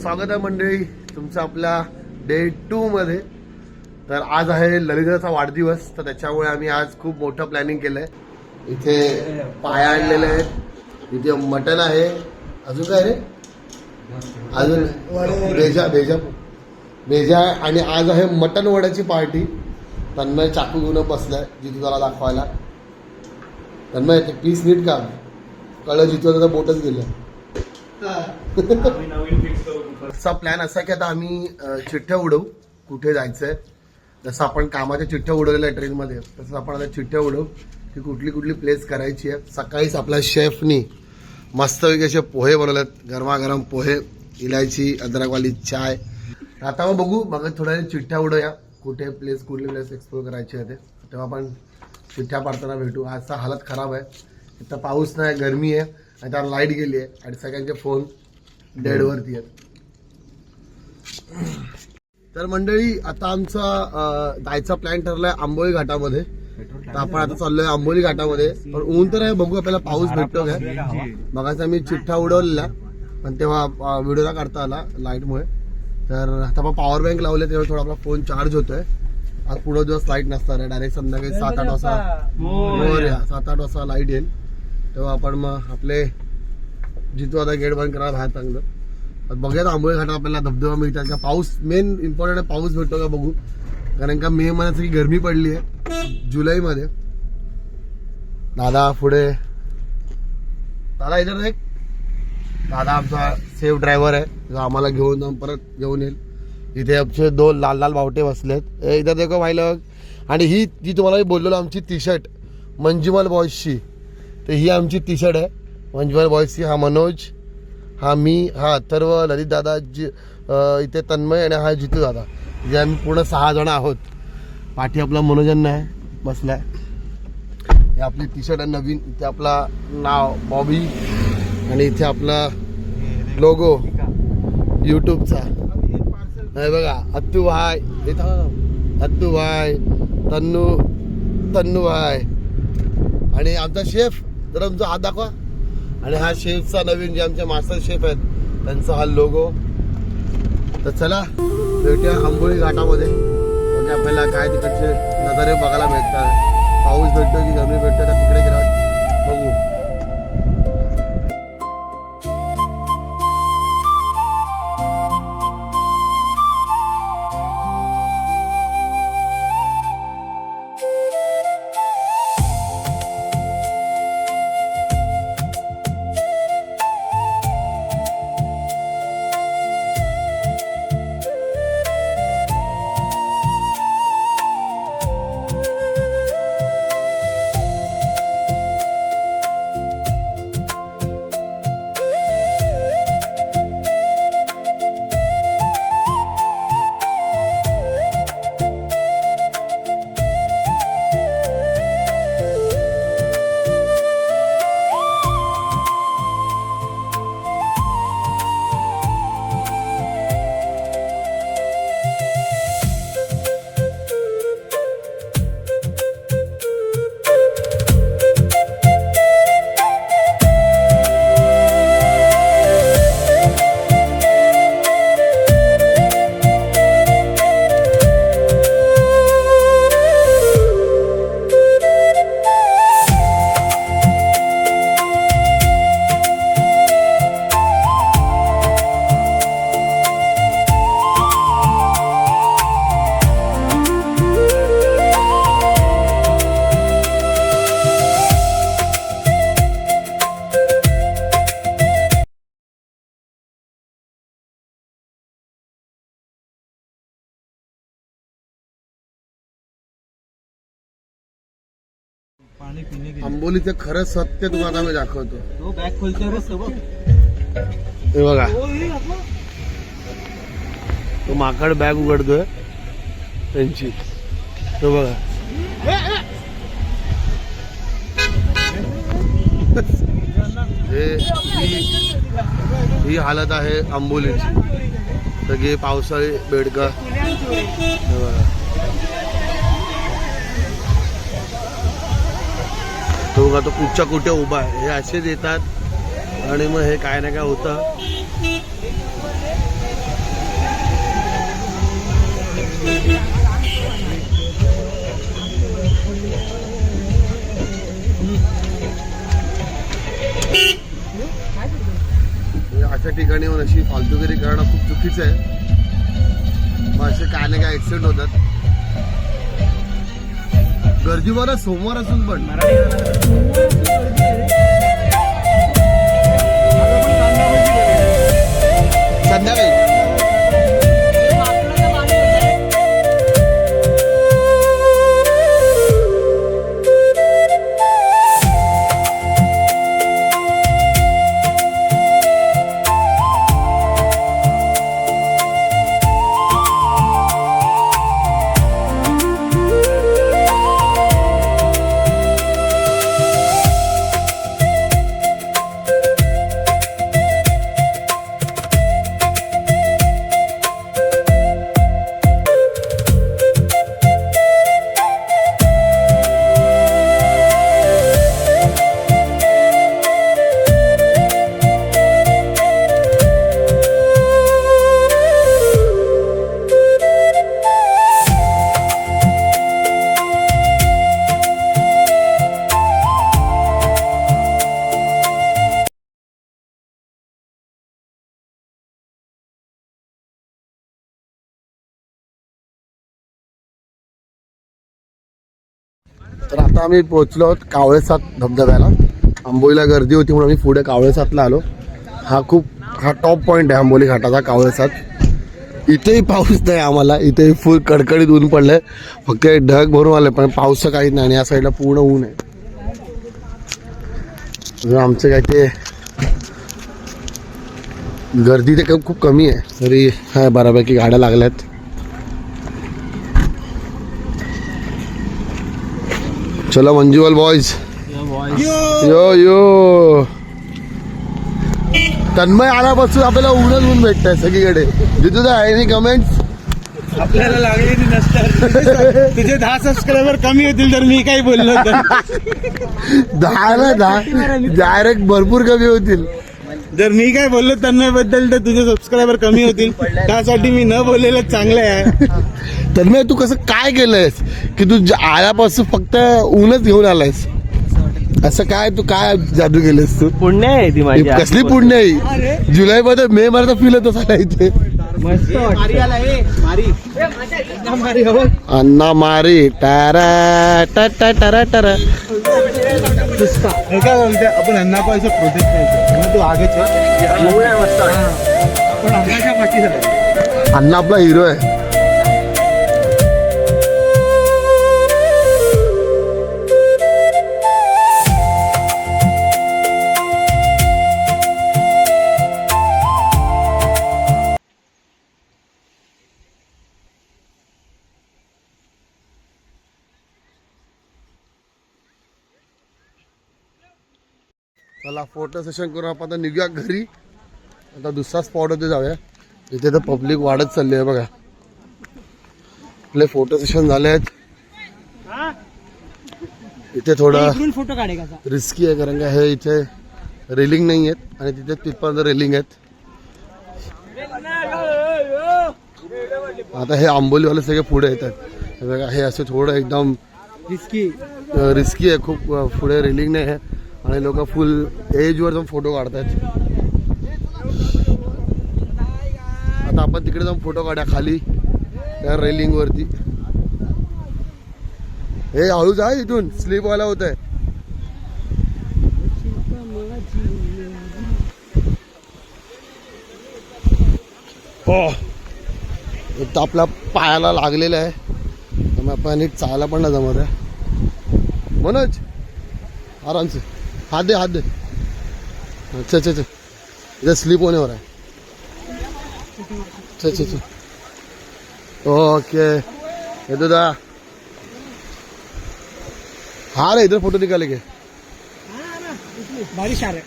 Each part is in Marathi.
स्वागत आहे मंडळी तुमचं आपल्या डे 2 मध्ये। तर आज आहे ललिताचा वाढदिवस, तर त्याच्यामुळे आम्ही आज खूप मोठं प्लॅनिंग केलंय। इथे पाया आणलेले आहेत, इथे मटण आहे, अजून काय रे, अजून भेजा भेजा भेजा आणि आज आहे मटण वड्याची पार्टी। तन्मय चाकू घेऊन बसलाय जितू त्याला दाखवायला। तन्मय ते पीस नीट का कळलं, जितू त्याचा बोटच गेलं। चा प्लॅन असा की आता आम्ही चिठ्ठ्या उडवू, कुठे जायचंय। जसं आपण कामाच्या चिठ्ठ्या उडवलेल्या आहे ट्रेनमध्ये, तसं आपण आता चिठ्ठ्या उडवू की कुठली कुठली प्लेस करायची आहे। सकाळीच आपल्या शेफनी मस्तपैकी असे पोहे बनवलेत, गरमागरम पोहे, इलायची अद्रकवाली चाय। आता मग बघू, मग थोड्या चिठ्ठ्या उडवूया, कुठे प्लेस कुठली प्लेस एक्सप्लोर करायची आहे ते, तेव्हा आपण चिठ्ठ्या पाडताना भेटू। आजचा हालत खराब आहे, इथं पाऊस नाही, गरमी आहे आणि त्याला लाईट गेली आहे आणि सगळ्यांचे फोन डेडवरती आहेत। तर मंडळी आता आमचा जायचा प्लॅन ठरलाय आंबोली घाटामध्ये। तर आपण आता चाललोय आंबोली घाटामध्ये, पण ऊन तर आहे, बघू आपल्याला पाऊस भेटतो काय। मगाचा मी चिठ्ठा उडवलेला पण तेव्हा व्हिडिओ नाही काढता आला लाईटमुळे। तर आता आपण पॉवर बँक लावले तेव्हा थोडा आपला फोन चार्ज होतोय। आज पुढे दिवस लाईट नसणार आहे, डायरेक्ट संध्याकाळी 7-8 वाजता 7-8 वाजता लाईट येईल, तेव्हा आपण मग आपले जिथू आता गेट बंद करा बाहेर चांगलं। बघूया आंबोली घाटात आपल्याला धबधबा मिळतात का, पाऊस मेन इम्पॉर्टंट आहे, पाऊस भेटतो का बघू। कारण का मे महिन्यात सगळी गरमी पडली आहे जुलैमध्ये। दादा पुढे, दादा इधर एक दादा आमचा सेफ ड्रायव्हर आहे, जो आम्हाला घेऊन जाऊन परत घेऊन येईल। इथे आमचे 2 लाल लाल बावटे बसलेत, इधर देखो भाई लोग। आणि ही जी तुम्हाला बोललेलो आमची टी शर्ट मंजुमल बॉयजची, तर ही आमची टी शर्ट आहे मंजुमल बॉयजची। हा मनोज, हा मी, हा अथर्व, ललित दादा, इथे तन्मय आणि हा जितू दादा, जे आम्ही पूर्ण 6 जण आहोत। पाठी आपला मनोजन आहे बसलाय, हे आपली टी शर्ट आहे नवीन। इथे आपला नाव बॉबी आणि इथे आपला लोगो यूट्यूबचा आहे बघा, अत्तू भाई, अत्तू भाई, तन्नू भाई आणि आमचा शेफ, जर आमचा हात दाखवा। आणि हा शेफचा नवीन जे आमचे मास्टर शेफ आहेत त्यांचा हा लोगो। तर चला भेटूया आंबोली घाटामध्ये, म्हणजे आपल्याला काय तिकडचे नजारे बघायला भेटतात, पाऊस भेटतो की गरमी भेटतो का तिकडे गेला बघू। आंबोलीचं खरं सत्य तुम्हाला मी दाखवतो। बॅग खोलतोय हे बघा, तो माकड बॅग उघडतोय त्यांची, तो बघा। ही हालत आहे आंबोलीची, सगळी पावसाळी बेडका। तो बघा, तो कुठच्या कुठे उभा आहे, हे असेच येतात आणि मग हे काय ना काय होतं। अशा ठिकाणी येऊन अशी फालतूगिरी करणं खूप चुकीचं आहे. मग असे काय ना काय ऍक्सिडेंट होतात. गर्दी बरं सोमवार असून पण संध्याकाळी तर आता आम्ही पोहोचलो आहोत कावळेसात धबधब्याला. आंबोलीला गर्दी होती म्हणून आम्ही पुढे कावळेसातला आलो. हा टॉप पॉइंट आहे आंबोली घाटाचा कावळेसात. इथेही पाऊस नाही आम्हाला, इथेही फुल कडकडीत ऊन पडलंय. फक्त ढग भरून आले पण पाऊस काहीच नाही आणि या साईडला पूर्ण ऊन आहे. आमचं काय ते गर्दी ते खूप कमी आहे तरी हा बऱ्यापैकी गाड्या लागल्यात. चलो मंजुअल बॉयज यो यो. तन्मय आल्यापासून आपल्याला ऊनच ऊन भेटतंय सगळीकडे. जिथं एनी कमेंट्स आपल्याला लागलेली नसतात. तुझे 10 सबस्क्रायबर कमी होतील तर मी काही बोललो तर 10 डायरेक्ट भरपूर कमी होतील. जर मी काय बोललो तन्मयबद्दल तर तुझे सबस्क्रायबर कमी होतील. त्यासाठी मी न बोललेलं चांगलं आहे. तन्मय तू कसं काय केलंयस की तू आल्यापासून फक्त ऊनच घेऊन आलायस? असं काय तू काय जादू केलंस तू? पुण्य आहे ती माझी. कसली पुण्य आहे? जुलै मध्ये मे मध्ये फील होतो सगळ्या इथे. अन्ना मारी टारा टाटा टारा टारा. काय बोलते आपण अन्ना पैसे प्रोटेक्ट करायचं. तू आगे आपण अन्नाच्या पाठी. अण्णा आपला हिरो आहे. चला फोटो सेशन करून आपण आता निघूया घरी. आता दुसरा स्पॉट होते जाऊया. इथे तर पब्लिक वाढत चालली आहे बघा. आपले फोटो सेशन झाले आहेत. इथे थोडं फोटो काढेगा रिस्की आहे कारण का हे इथे रेलिंग नाही आहेत आणि तिथे तिथपर्यंत रेलिंग आहेत. आता हे आंबोलीवाले सगळे पुढे येतात हे बघा. हे असं थोडं एकदम रिस्की आहे खूप. पुढे रेलिंग नाही आहे आणि लोक फुल एजवर जाऊन फोटो काढतात. आता आपण तिकडे जाऊन फोटो काढा खाली त्या रेलिंग वरती. हे हळूच आहे इथून स्लिप व्हायला होत आहे. एक तर आपल्या पायाला लागलेलं आहे त्यामुळे आपण नीट चालायला पण नाही जमत आहे. मनोज आराम से हाथ दे हाथ दे. अच्छा अच्छा अच्छा इधर स्लिप होने हो रहा है. अच्छा अच्छा अच्छा ओके ये तो दा हाँ रे इधर फोटो निकालेंगे. बारिश आ रहा है.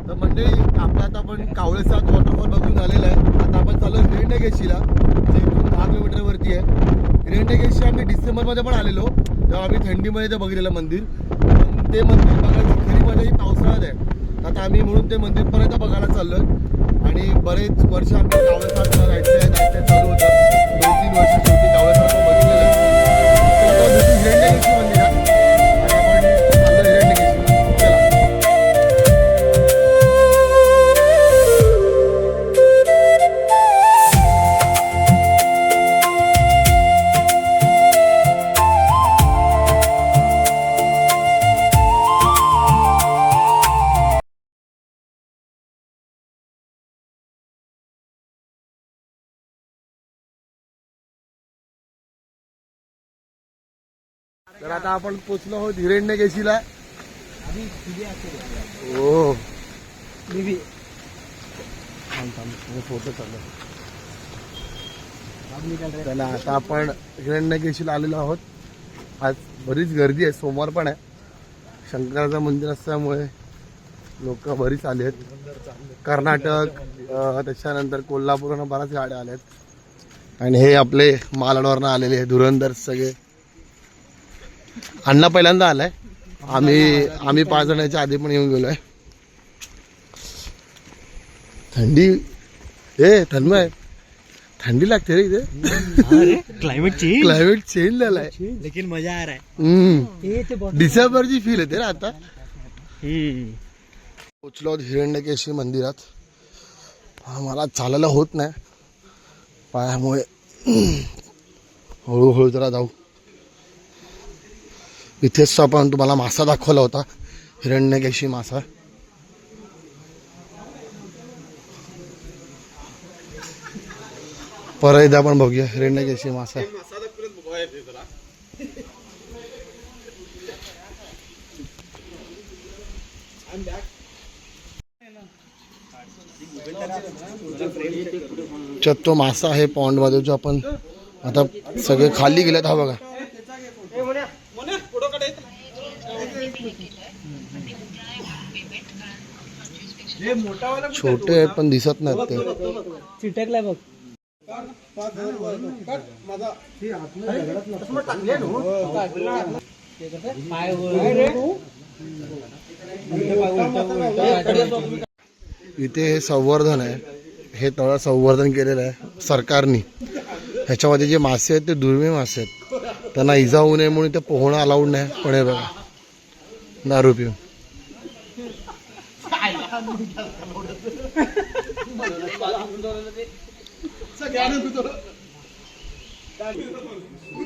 तर मंडळी आपला आता आपण कावळेसात वॉटरफॉल बघून झालेला आहे. आता आपण चालू हिरण्यकेशीला जे 10 किलोमीटर वरती आहे. हिरण्यकेशी आम्ही डिसेंबरमध्ये पण आलेलो तेव्हा आम्ही थंडीमध्ये ते बघितलेलं मंदिर, पण ते मंदिर बघायची खरी मजा ही पावसाळ्यात आहे. आता आम्ही म्हणून ते मंदिर परत बघायला चाललोय आणि बरेच वर्ष आम्ही कावळेसारखं जायचं चालू होतं. 2-3 वर्ष शेवटी कावळेसारखं बघितलेलं आहे. हिरण्यकेशी मंदिरात आणि आपण चाललो हिरण्यकेशीला. चला. तर आता आपण पोचलो आहोत हिरण्यकेशीला. हो फोटो चालू. चला आता आपण हिरण्यकेशीला आलेलो आहोत. आज बरीच गर्दी आहे, सोमवार पण आहे, शंकराचं मंदिर असल्यामुळे लोक बरीच आले आहेत. कर्नाटक त्याच्यानंतर कोल्हापूरवरून बऱ्याच गाड्या आल्या आहेत आणि हे आपले मालाडवरनं आलेले आहे धुरंधर सगळे. अण्णा पहिल्यांदा आलाय, आम्ही 5 जणांच्या आधी पण येऊन गेलोय. थंडी तन्मय थंडी लागते रे इथे. क्लाइमेट चेंज झालाय लेकिन मजा आ रहा है. डिसेंबरची फील येते ना आता. पोचलो आहोत हिरण्यकेशी मंदिरात. मला चालायला होत नाही पायामुळे, हळूहळू जरा जाऊ. इथेच आपण तुम्हाला मासा दाखवला होता, हिरण्यकेशी मासा. परत एकदा आपण बघूया हिरण्यकेशी मासा. तो मासा आहे पॉन्ड मध्ये जो आपण आता सगळे खाली गेलेत. हा बघा छोटे आहेत पण दिसत नाहीत ते. चिटकलाय बघ. इथे हे संवर्धन आहे, हे तळ संवर्धन केलेलं आहे सरकारने. ह्याच्यामध्ये जे मासे आहेत ते दुर्मिळ मासे आहेत, त्यांना इजा होऊ नये म्हणून ते पोहणं अलाउड नाही. पण हे बघा दारू पिऊन.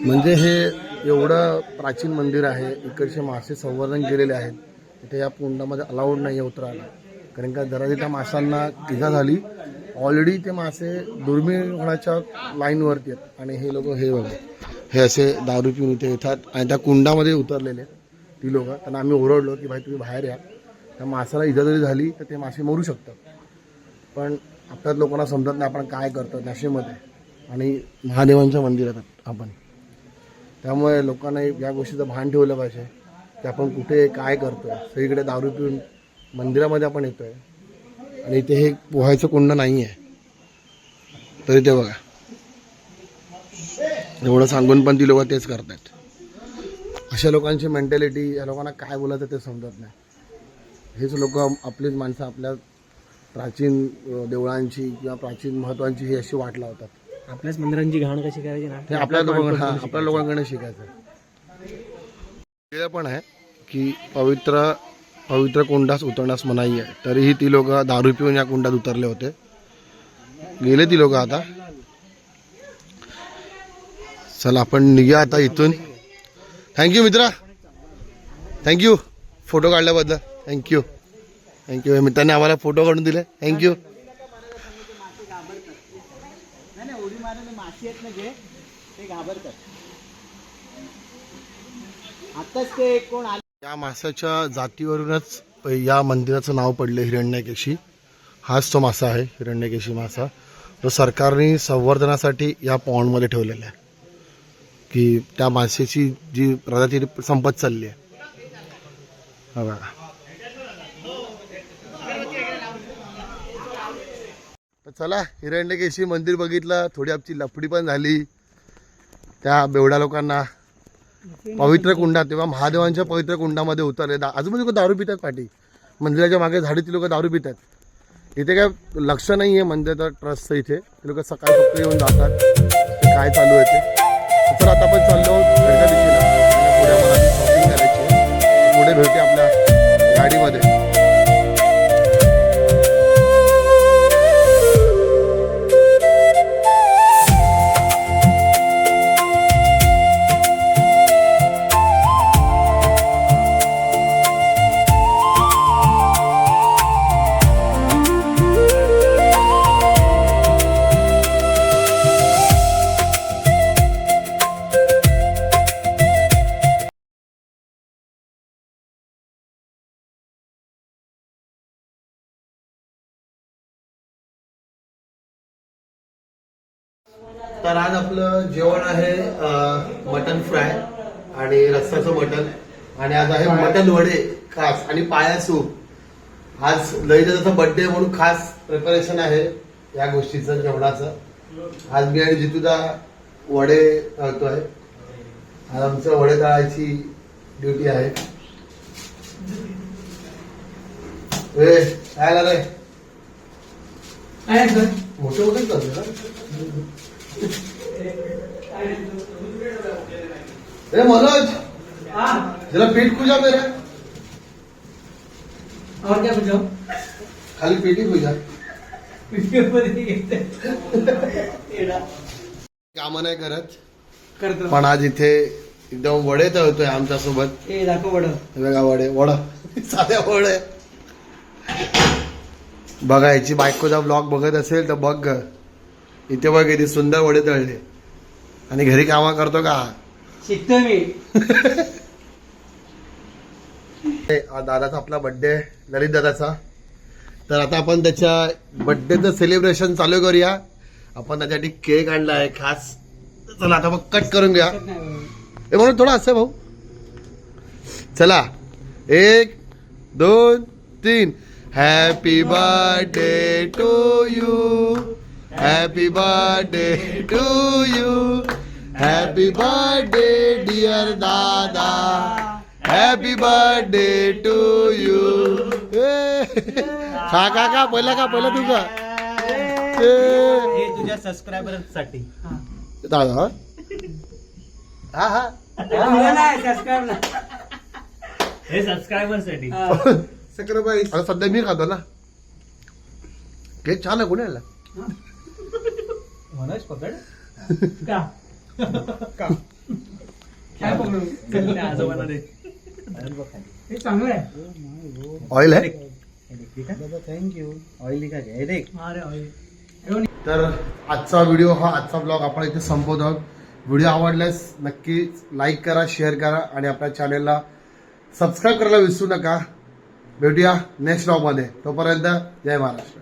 म्हणजे हे एवढं प्राचीन मंदिर आहे, इकडचे मासे संवर्धन केलेले आहेत. इथे या कुंडामध्ये अलाउड नाही आहे उतरायला, कारण का जरा त्या माशांना इजा झाली ऑलरेडी ते मासे दुर्मिळ होण्याच्या लाईनवरती आहेत. आणि हे लोक हे बघा हे असे दारू पिऊन इथे येतात आणि त्या कुंडामध्ये उतरलेले ती लोक. त्यांना आम्ही ओरडलो की भाई तुम्ही बाहेर या, त्या माशाला इजा जरी झाली तर ते मासे मरू शकतात. पण आपल्याच लोकांना समजत नाही आपण काय करतो नाशिकमध्ये आणि महादेवांच्या मंदिरात आपण. त्यामुळे लोकांना या गोष्टीचं भान ठेवलं पाहिजे की आपण कुठे काय करतोय. सगळीकडे दारू पिऊन मंदिरामध्ये आपण येतोय आणि इथे हे पोहायचं कुंड नाही आहे, तरी ते बघा एवढं सांगून पण ती लोक तेच करतात. अशा लोकांची मेंटॅलिटी, या लोकांना काय बोलायचं ते समजत नाही. हेच लोक आपलीच माणसं आपल्या प्राचीन देवळांची किंवा प्राचीन महत्वांची ही अशी वाट लावतात. आपल्याच मंदिरांची घाण कशी करायची ना, हे आपल्या लोकांकडे शिकायचं. पण आहे की पवित्र कुंडास उतरण्यास मनाई आहे, तरीही ती लोक दारू पिऊन या कुंडात उतरले होते. गेले ती लोक आता. चला आपण निघूया आता इथून. थँक्यू मित्रा, थँक्यू फोटो काढल्याबद्दल. थँक्यू मित्रांनी आम्हाला फोटो काढून दिले. थँक्यू. या माशाच्या जातीवरूनच या मंदिराचं नाव पडले हिरण्यकेशी. हाच तो मासा आहे हिरण्यकेशी मासा, जो सरकारने संवर्धनासाठी या पॉन्डमध्ये ठेवलेला आहे की त्या माशाची जी प्रजाती संपत चालली आहे. बघा तर चला हिरण्यकेशी मंदिर बघितलं, थोडी आमची लफडी पण झाली त्या बेवड्या लोकांना. पवित्र कुंडात तेव्हा महादेवांच्या पवित्र कुंडामध्ये उतरले. आजूबाजू लोक दारू पितात पाठी, मंदिराच्या मागे झाडीतील लोक दारू पितात. इथे काय लक्ष नाही आहे मंदिराचं ट्रस्टचं. इथे ते लोक सकाळी फक्त येऊन जातात, ते काय चालू आहे ते. तर आता आपण चाललो घरच्या दिशेला. पुढे आम्हाला शॉपिंग करायची आहे. पुढे भेटते आपल्या गाडीमध्ये. तर आज आपलं जेवण आहे मटन फ्राय आणि रस्साचं मटन, आणि आज आहे मटन वडे खास आणि पाया सूप. आज लईचा जसा बर्थडे म्हणून खास प्रिपरेशन आहे या गोष्टीचं जेवणाचं. आज मी आणि जितूदा वडे तळतोय. आज आमचं वडे तळायची ड्युटी आहे. काय झालंय मोठे मोठे करतो ना. मनोज जरा पीठ पूजा मेरा. और क्या पूछो? खाली पेटी पूजा. काम नाही करत करतो. पण आज इथे एकदम वडे तळतोय आमच्या सोबत. हे दाखव वड. बघा वडे साध्या वडे. बघा याची बायकोचा ब्लॉग बघत असेल तर बघ इथे बघ किती सुंदर वडे तळले. आणि घरी कामा करतो का शिकतोय मी. आज दादाचा आपला बर्थडे ललित दादाचा. तर आता आपण त्याच्या बर्थडेचं सेलिब्रेशन चालू करूया. आपण त्याच्यासाठी केक आणला आहे खास. चला आता मग कट करून घ्या. हे म्हणून थोडा असं भाऊ. चला 1 2 3. Happy birthday to you. Happy birthday to you. Happy birthday dear Dada. Happy birthday to you. का पहिला तू का हे तुझ्या सबस्क्रायबर साठी. दादा हा हा हे सबस्क्रायबर साठी. आता सध्या मी खातो ना. केक छान आहे. कोणी आणला? मनोज पकड का काय पकडू आजोबाला दे. हे चांगलं आहे. ऑइल आहे. थँक्यू. ऑइल का घे देख. अरे ऑइल. तर आजचा व्हिडिओ आजचा ब्लॉग आपण इथे संपवतो आहोत. व्हिडिओ आवडल्यास नक्की लाईक करा, शेअर करा आणि आपल्या चॅनेलला सबस्क्राईब करायला विसरू नका. भेटूया नेक्स्ट ब्लॉगमध्ये. तोपर्यंत जय महाराष्ट्र.